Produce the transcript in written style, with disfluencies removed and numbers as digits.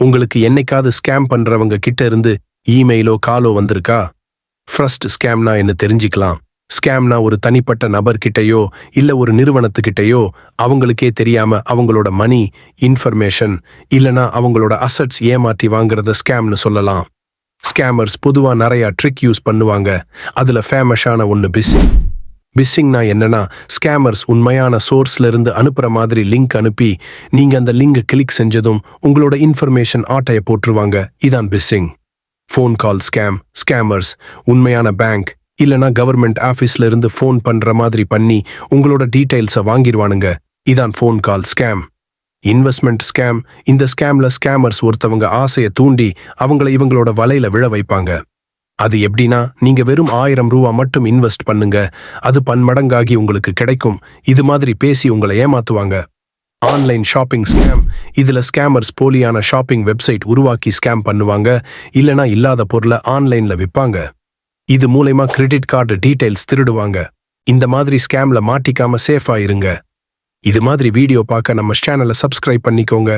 உங்களுக்கு என்னைக்காவது ஸ்கேம் பண்றவங்க கிட்ட இருந்து இமெயிலோ காலோ வந்திருக்கா? ஃபர்ஸ்ட் ஸ்கேம்னா என்ன தெரிஞ்சுக்கலாம். ஸ்கேம்னா ஒரு தனிப்பட்ட நபர்கிட்டயோ இல்ல ஒரு நிறுவனத்துக்கிட்டயோ அவங்களுக்கே தெரியாம அவங்களோட மணி, இன்ஃபர்மேஷன் இல்லனா அவங்களோட அசட்ஸ் ஏமாற்றி வாங்குறத ஸ்கேம்னு சொல்லலாம். ஸ்கேமர்ஸ் பொதுவா நிறைய ட்ரிக் யூஸ் பண்ணுவாங்க. அதுல ஃபேமஸான ஒன்னு பிஸ்ஸிங்னா என்னன்னா, ஸ்கேமர்ஸ் உண்மையான சோர்ஸ்ல இருந்து அனுப்புற மாதிரி லிங்க் அனுப்பி நீங்க அந்த லிங்க் கிளிக் செஞ்சதும் உங்களோட இன்ஃபர்மேஷன் ஆட்டைய போட்டுருவாங்க. இதான் pissing. Phone call scam. Scammers உண்மையான பேங்க் இல்லனா கவர்மெண்ட் ஆஃபீஸ்ல இருந்து ஃபோன் பண்ற மாதிரி பண்ணி உங்களோட டீடைல்ஸை வாங்கிடுவானுங்க. இதான் phone call scam. Investment scam. இந்த ஸ்கேம்ல ஸ்கேமர்ஸ் ஒருத்தவங்க ஆசையை தூண்டி அவங்கள இவங்களோட வலையில விழ வைப்பாங்க. அது எப்படின்னா, நீங்க வெறும் 1000 ரூபா மட்டும் இன்வெஸ்ட் பண்ணுங்க, அது பன்மடங்காகி உங்களுக்கு கிடைக்கும். இது மாதிரி பேசி உங்களை ஏமாத்துவாங்க. Online shopping scam. இதுல ஸ்கேமர்ஸ் போலியான ஷாப்பிங் வெப்சைட் உருவாக்கி ஸ்கேம் பண்ணுவாங்க, இல்லனா இல்லாத பொருளை ஆன்லைன்ல விற்பாங்க. இது மூலமா கிரெடிட் கார்டு டீடைல்ஸ் திருடுவாங்க. இந்த மாதிரி ஸ்கேம்ல மாட்டிக்காம சேஃபா இருங்க. இது மாதிரி வீடியோ பார்க்க நம்ம சேனலை சப்ஸ்கிரைப் பண்ணிக்கோங்க.